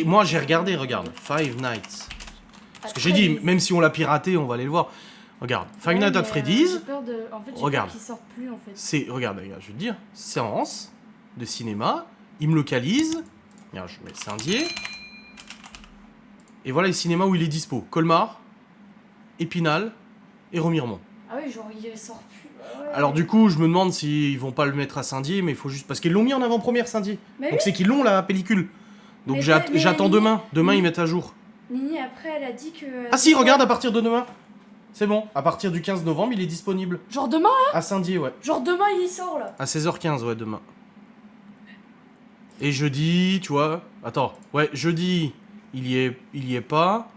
moi j'ai regardé, regarde. Five Nights. Parce que j'ai Après, dit, même si on l'a piraté, on va aller le voir. Regarde, Five Nights at Freddy's. J'ai peur de... En fait, j'ai Regarde. peur qu'ils sortent plus, en fait. C'est, regarde, je vais te dire, séance de cinéma, il me localise. Regarde, je mets Saint-Dié. Et voilà les cinémas où il est dispo. Colmar, Épinal et Remiremont. Ah oui, genre, il sort plus. Ah ouais. Alors du coup, je me demande s'ils vont pas le mettre à Saint-Dié, mais il faut juste... Parce qu'ils l'ont mis en avant-première Saint-Dié. Mais Donc oui. c'est qu'ils l'ont la pellicule. Donc Mais j'attends Nini- demain. Demain, ils mettent à jour. Nini, après, elle a dit que... Ah si, regarde, à partir de demain. C'est bon. À partir du 15 novembre, il est disponible. Genre demain, hein. À Saint-Dié, ouais. Genre demain, il sort, là. À 16h15, ouais, demain. Et jeudi, tu vois... Attends. Ouais, jeudi, il y est pas.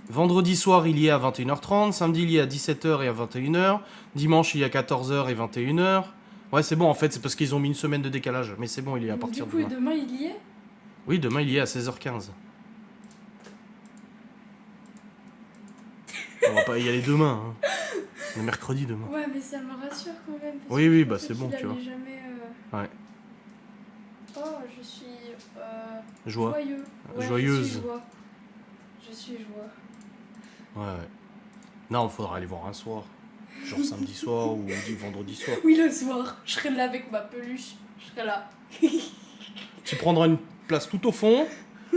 Vendredi soir, il y est à 21h30. Samedi, il y est à 17h et à 21h. Dimanche, il y est à 14h et 21h. Ouais, c'est bon, en fait, c'est parce qu'ils ont mis une semaine de décalage. Mais c'est bon, il est à Donc, partir du de coup, demain. demain, il y est. Oui, demain, il y est à 16h15. On va pas y aller demain. Hein. Le mercredi demain. Ouais, mais ça me rassure quand même. Parce Oui, que oui, je bah, pensais c'est bon, qu'il tu vois. allait jamais, Ouais. Oh, je suis Joie. joyeux. Ouais, Joyeuse. Je suis joie. Je suis joie. Ouais. Non, il faudra aller voir un soir. Genre samedi soir ou vendredi soir. Oui, le soir, je serai là avec ma peluche. Je serai là. Tu prendras une place tout au fond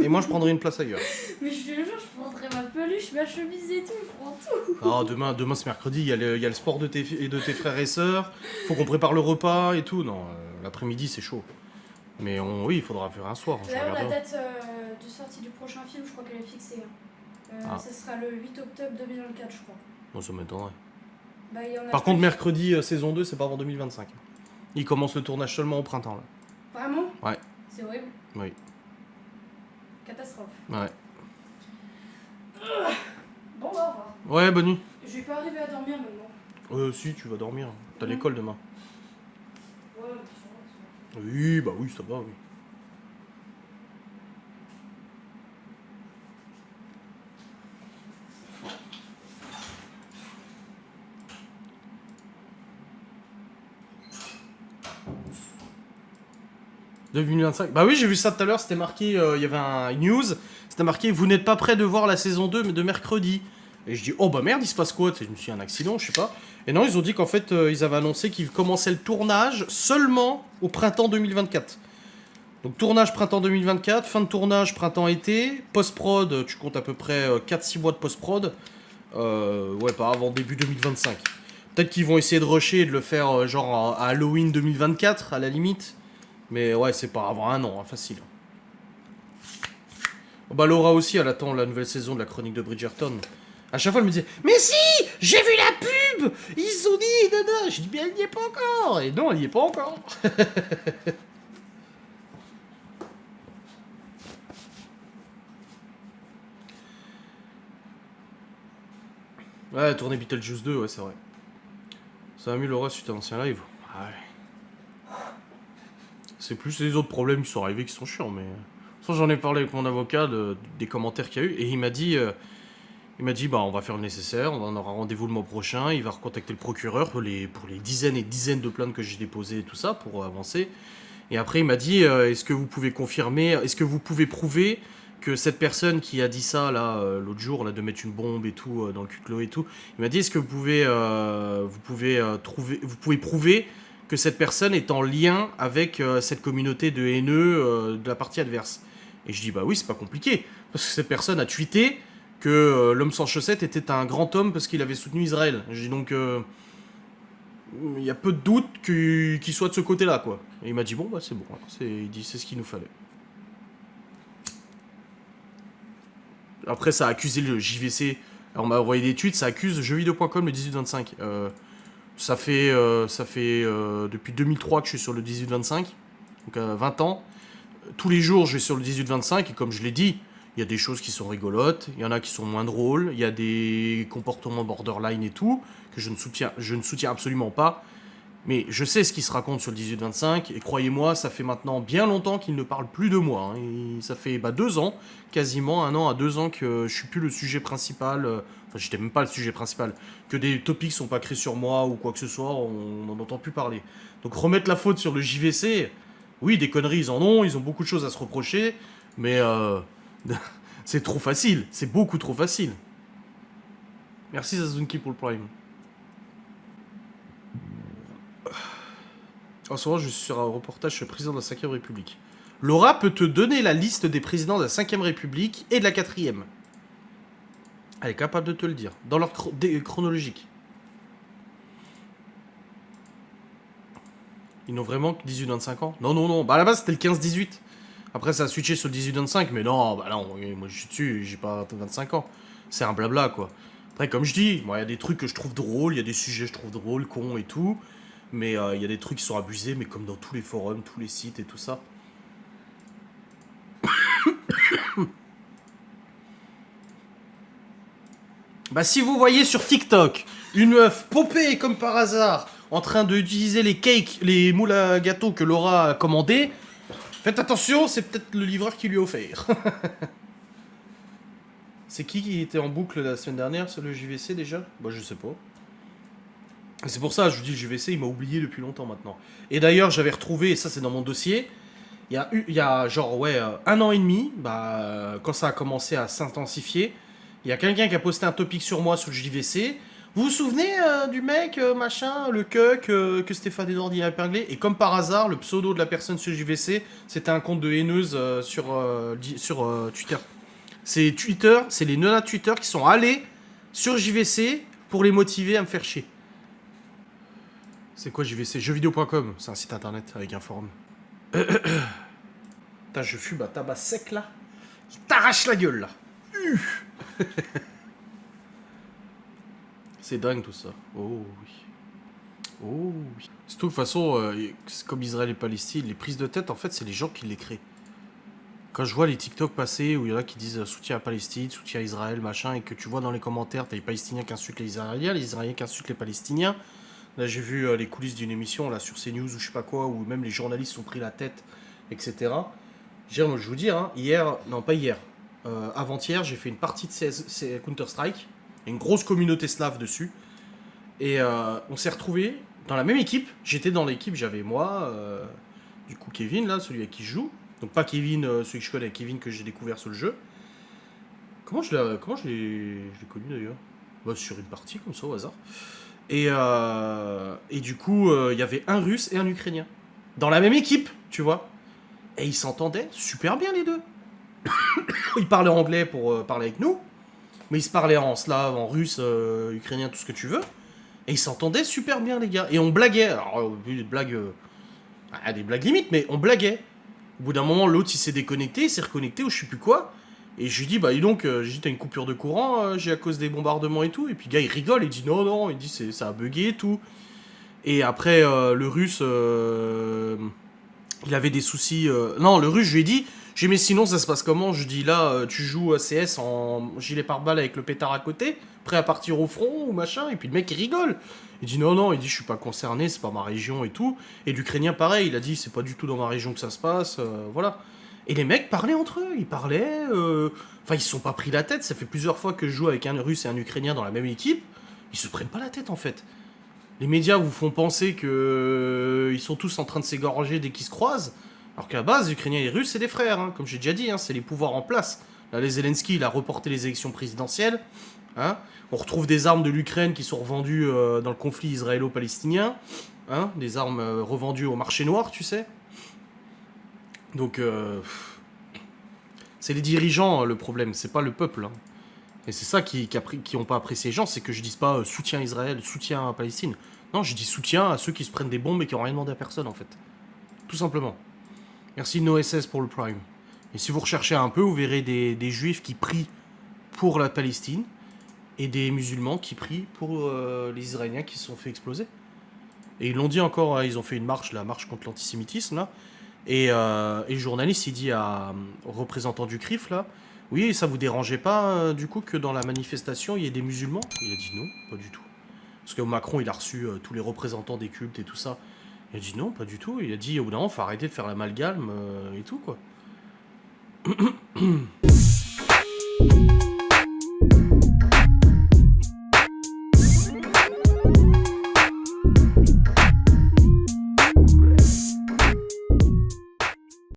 et moi je prendrai une place ailleurs. Mais je te jure, je prendrai ma peluche, ma chemise et tout. Je prends tout. Ah, demain c'est mercredi, il y a le sport de tes frères et sœurs. Faut qu'on prépare le repas et tout. Non, l'après-midi c'est chaud. Mais oui, il faudra faire un soir. Je D'ailleurs, la regarderai. date de sortie du prochain film, je crois qu'elle est fixée. Ah. Ça sera le 8 octobre 2024, je crois. Bon, ça m'étonnerait. Bah, il y en a Par contre, mercredi saison 2, c'est pas avant 2025. Il commence le tournage seulement au printemps là. Vraiment? Ouais. C'est horrible. Oui. Catastrophe. Ouais. Bon, bah, au revoir. Ouais, bonne nuit. Je vais pas arriver à dormir maintenant. Si, tu vas dormir. T'as l'école demain. Ouais, mais ça va. Oui, bah oui, ça va, oui. « 2025 ». Bah oui, j'ai vu ça tout à l'heure, c'était marqué, il y avait un news, c'était marqué « Vous n'êtes pas prêt de voir la saison 2 mais de mercredi ». Et je dis « Oh bah merde, il se passe quoi ?» Je me suis dit un accident, je sais pas. Et non, ils ont dit qu'en fait, ils avaient annoncé qu'ils commençaient le tournage seulement au printemps 2024. Donc tournage printemps 2024, fin de tournage printemps-été, post-prod, tu comptes à peu près 4-6 mois de post-prod. Ouais, pas avant début 2025. Peut-être qu'ils vont essayer de rusher et de le faire genre à Halloween 2024 à la limite. Mais ouais, c'est pas avant un an, hein, facile. Bah Laura aussi, elle attend la nouvelle saison de la chronique de Bridgerton. À chaque fois, elle me disait « Mais si, j'ai vu la pub. Ils ont dit, nana. » Je dis « Mais elle n'y est pas encore. » Et non, elle n'y est pas encore. Ouais, tourner Beetlejuice 2, ouais, c'est vrai. Ça va mieux Laura suite à l'ancien live. Ouais. C'est plus les autres problèmes qui sont arrivés qui sont chiants, mais... Ça, j'en ai parlé avec mon avocat des commentaires qu'il y a eu, et il m'a dit, bah, on va faire le nécessaire, on aura rendez-vous le mois prochain, il va recontacter le procureur pour les dizaines et dizaines de plaintes que j'ai déposées et tout ça, pour avancer. Et après, il m'a dit, est-ce que vous pouvez confirmer, est-ce que vous pouvez prouver que cette personne qui a dit ça, là, l'autre jour, là, de mettre une bombe et tout, dans le cul de Chloé et tout, il m'a dit, est-ce que vous pouvez prouver que cette personne est en lien avec cette communauté de haineux de la partie adverse. Et je dis, bah oui, c'est pas compliqué, parce que cette personne a tweeté que l'homme sans chaussettes était un grand homme parce qu'il avait soutenu Israël. Je dis donc, il y a peu de doute qu'il soit de ce côté-là, quoi. Et il m'a dit, bon, bah c'est bon, il dit, c'est ce qu'il nous fallait. Après, ça a accusé le JVC. Alors, on m'a envoyé des tweets, ça accuse jeuxvideo.com le 18-25. Ça fait depuis 2003 que je suis sur le 18-25, donc 20 ans. Tous les jours, je vais sur le 18-25, et comme je l'ai dit, il y a des choses qui sont rigolotes, il y en a qui sont moins drôles, il y a des comportements borderline et tout, que je ne soutiens absolument pas. Mais je sais ce qui se raconte sur le 18-25, et croyez-moi, ça fait maintenant bien longtemps qu'il ne parle plus de moi. Hein. Et ça fait 2 ans, quasiment 1 an à 2 ans que je suis plus le sujet principal. Enfin, j'étais même pas le sujet principal. Que des topics sont pas créés sur moi ou quoi que ce soit, on n'en entend plus parler. Donc remettre la faute sur le JVC, oui, des conneries, ils en ont beaucoup de choses à se reprocher. Mais c'est trop facile. C'est beaucoup trop facile. Merci Zazunki pour le prime. En ce moment, je suis sur un reportage sur le président de la 5ème République. Laura peut te donner la liste des présidents de la 5ème République et de la 4ème. Elle est capable de te le dire. Dans l'ordre chronologique. Ils n'ont vraiment que 18-25 ans? Non, non, non. Bah à la base, c'était le 15-18. Après, ça a switché sur le 18-25. Mais non, bah non, moi je suis dessus, j'ai pas 25 ans. C'est un blabla, quoi. Après, comme je dis, moi, il y a des trucs que je trouve drôles, il y a des sujets que je trouve drôles, cons et tout. Mais il y a des trucs qui sont abusés, mais comme dans tous les forums, tous les sites et tout ça. Bah si vous voyez sur TikTok une meuf popée comme par hasard en train d'utiliser les cakes, les moules à gâteau que Laura a commandé, faites attention, c'est peut-être le livreur qui lui a offert. C'est qui était en boucle la semaine dernière sur le JVC déjà? Bah je sais pas. C'est pour ça, je vous dis, le JVC, il m'a oublié depuis longtemps maintenant. Et d'ailleurs, j'avais retrouvé, et ça c'est dans mon dossier, il y a genre, ouais, 1 an et demi, bah, quand ça a commencé à s'intensifier, il y a quelqu'un qui a posté un topic sur moi sur le JVC. Vous vous souvenez du mec, machin, le cuck, que Stéphane Edordi a épinglé? Et comme par hasard, le pseudo de la personne sur le JVC, c'était un compte de haineuse sur Twitter. C'est Twitter, c'est les nanas Twitter qui sont allés sur JVC pour les motiver à me faire chier. C'est quoi JVC? Jeuxvideo.com, c'est un site internet avec un forum. Putain, je fume à tabac sec là. Qui t'arrache la gueule là. C'est dingue tout ça. Oh oui. Oh oui. C'est tout, de toute façon, c'est comme Israël et Palestine, les prises de tête, en fait, c'est les gens qui les créent. Quand je vois les TikTok passer où il y en a qui disent soutien à Palestine, soutien à Israël, machin, et que tu vois dans les commentaires, t'as les Palestiniens qui insultent les Israéliens qui insultent les Palestiniens. Là, j'ai vu les coulisses d'une émission là sur CNews ou je sais pas quoi, où même les journalistes ont pris la tête, etc. Je vous dis, hein, hier, non pas hier, avant-hier, j'ai fait une partie de Counter-Strike, une grosse communauté slave dessus, et on s'est retrouvés dans la même équipe. J'étais dans l'équipe, j'avais moi, du coup Kevin, là, celui avec qui je joue. Donc pas Kevin, celui que je connais, Kevin que j'ai découvert sur le jeu. Comment je l'ai connu d'ailleurs? Bah, sur une partie, comme ça, au hasard. Et du coup, il y avait un Russe et un Ukrainien. Dans la même équipe, tu vois. Et ils s'entendaient super bien, les deux. Ils parlaient anglais pour parler avec nous. Mais ils se parlaient en slave, en russe, ukrainien, tout ce que tu veux. Et ils s'entendaient super bien, les gars. Et on blaguait. Alors, des blagues... des blagues limites, mais on blaguait. Au bout d'un moment, l'autre, il s'est déconnecté, il s'est reconnecté ou je sais plus quoi. Et je lui dis, bah dis donc, j'ai dit, t'as une coupure de courant, j'ai à cause des bombardements et tout. Et puis le gars, il rigole, il dit, non, non, il dit, ça a bugué et tout. Et après, le russe, il avait des soucis. Non, le russe, je lui ai dit, mais sinon, ça se passe comment? Je dis, là, tu joues à CS en gilet pare-balles avec le pétard à côté, prêt à partir au front ou machin. Et puis le mec, il rigole. Il dit, non, non, il dit, je suis pas concerné, c'est pas ma région et tout. Et l'Ukrainien, pareil, il a dit, c'est pas du tout dans ma région que ça se passe, voilà. Et les mecs parlaient entre eux, ils parlaient. Enfin, ils se sont pas pris la tête. Ça fait plusieurs fois que je joue avec un Russe et un Ukrainien dans la même équipe. Ils se prennent pas la tête en fait. Les médias vous font penser que ils sont tous en train de s'égorger dès qu'ils se croisent. Alors qu'à la base, les Ukrainiens et les Russes, c'est des frères. Hein. Comme j'ai déjà dit, hein, c'est les pouvoirs en place. Là, les Zelensky, il a reporté les élections présidentielles. Hein. On retrouve des armes de l'Ukraine qui sont revendues dans le conflit israélo-palestinien. Hein. Des armes revendues au marché noir, tu sais. Donc, c'est les dirigeants le problème, c'est pas le peuple. Hein. Et c'est ça qui ont pas apprécié les gens, c'est que je dise pas soutien à Israël, soutien à Palestine. Non, je dis soutien à ceux qui se prennent des bombes et qui ont rien demandé à personne en fait. Tout simplement. Merci NoSS pour le Prime. Et si vous recherchez un peu, vous verrez des juifs qui prient pour la Palestine et des musulmans qui prient pour les Israéliens qui se sont fait exploser. Et ils l'ont dit encore, ils ont fait une marche, la marche contre l'antisémitisme là. Et le journaliste, il dit au représentant du CRIF, là, oui, ça vous dérangeait pas, du coup, que dans la manifestation, il y ait des musulmans? Il a dit non, pas du tout. Parce que Macron, il a reçu tous les représentants des cultes et tout ça. Il a dit non, pas du tout. Il a dit, au bout d'un moment, faut arrêter de faire l'amalgame et tout, quoi.